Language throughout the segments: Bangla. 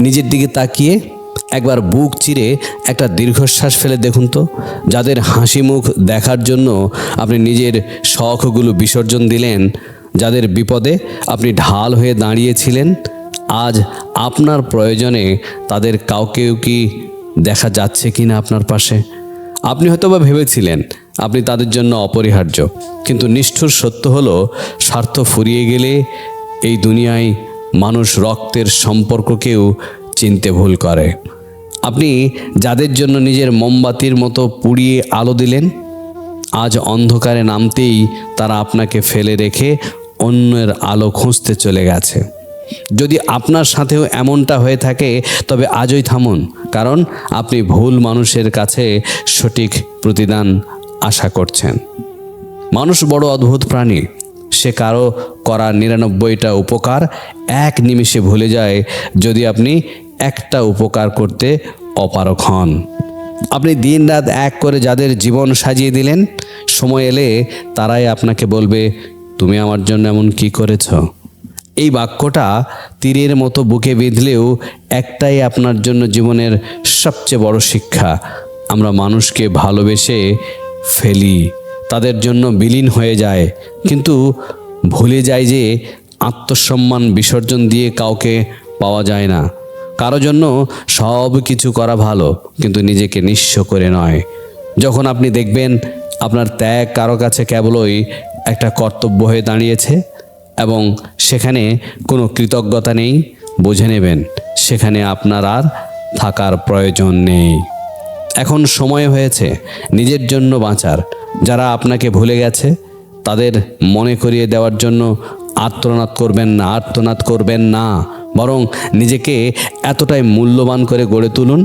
নিজের দিকে তাকিয়ে একবার বুক চিরে একটা দীর্ঘশ্বাস ফেলে দেখুন তো, যাদের হাসি মুখ দেখার জন্য আপনি নিজের শখগুলো বিসর্জন দিলেন, যাদের বিপদে আপনি ঢাল হয়ে দাঁড়িয়েছিলেন, আজ আপনার প্রয়োজনে তাদের কাউকেও কি দেখা যাচ্ছে কি না আপনার পাশে? আপনি হয়তোবা ভেবেছিলেন আপনি তাদের জন্য অপরিহার্য, কিন্তু নিষ্ঠুর সত্য হলো, স্বার্থ ফুরিয়ে গেলে এই দুনিয়ায় মানুষ রক্তের সম্পর্ককেও চিনতে ভুল করে। আপনি যাদের জন্য নিজের মোমবাতির মতো পুড়িয়ে আলো দিলেন, আজ অন্ধকারে নামতেই তারা আপনাকে ফেলে রেখে অন্যের আলো খুঁজতে চলে গেছে। যদি আপনার সাথেও এমনটা হয়ে থাকে তবে আজই থামুন, কারণ আপনি ভুল মানুষের কাছে সঠিক প্রতিদান আশা করছেন। মানুষ বড় অদ্ভুত প্রাণী। সে কারো করা 99টা উপকার এক নিমিষে ভুলে যায় যদি আপনি একটা উপকার করতে অপারগ হন। আপনি দিনরাত এক করে যাদের জীবন সাজিয়ে দিলেন, সময় এলে তারাই আপনাকে বলবে, তুমি আমার জন্য এমন কি করেছ? এই বাক্যটা তীরের মতো বুকে বিঁধলেও একটাই আপনার জন্য জীবনের সবচেয়ে বড় শিক্ষা। আমরা মানুষকে ভালোবেসে ফেলি, তাদের জন্য বিলীন হয়ে যায়, কিন্তু ভুলে যায় যে আত্মসম্মান বিসর্জন দিয়ে কাউকে পাওয়া যায় না। কারো জন্য সব কিছু করা ভালো, কিন্তু নিজেকে নিঃস্ব করে নয়। যখন আপনি দেখবেন আপনার ত্যাগ কারো কাছে কেবলই একটা কর্তব্য হয়ে দাঁড়িয়েছে এবং সেখানে কোনো কৃতজ্ঞতা নেই, বুঝে নেবেন সেখানে আপনার আর থাকার প্রয়োজন নেই। এখন সময় হয়েছে নিজের জন্য বাঁচার। যারা আপনাকে ভুলে গেছে তাদের মনে করিয়ে দেওয়ার জন্য আর্তনাদ করবেন না, বরং নিজেকে এতটাই মূল্যবান করে গড়ে তুলুন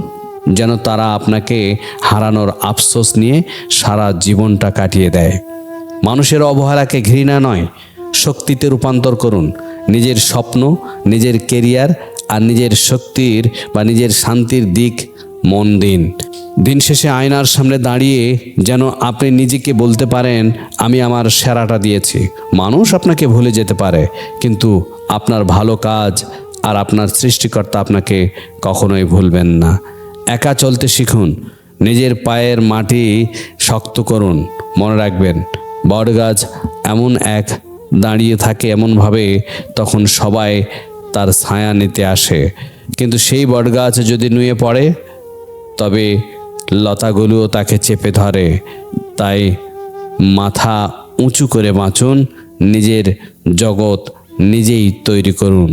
যেন তারা আপনাকে হারানোর আফসোস নিয়ে সারা জীবনটা কাটিয়ে দেয়। মানুষের অবহেলাকে ঘৃণা নয়, শক্তিতে রূপান্তর করুন। নিজের স্বপ্ন, নিজের কেরিয়ার আর নিজের শক্তির বা নিজের শান্তির দিক মন দিন। দিন শেষে আয়নার সামনে দাঁড়িয়ে যেন আপনি নিজেকে বলতে পারেন, আমি আমার সেরাটা দিয়েছি। মানুষ আপনাকে ভুলে যেতে পারে, কিন্তু আপনার ভালো কাজ আর আপনার সৃষ্টিকর্তা আপনাকে কখনোই ভুলবেন না। একা চলতে শিখুন, নিজের পায়ের মাটি শক্ত করুন। মনে রাখবেন, বটগাছ এমন এক দাঁড়িয়ে থাকে এমনভাবে, তখন সবাই তার ছায়া নিতে আসে, কিন্তু সেই বটগাছ যদি নুয়ে পড়ে তবে লতাগুলোও তাকে চেপে ধরে। তাই মাথা উঁচু করে বাঁচুন, নিজের জগৎ নিজেই তৈরি করুন।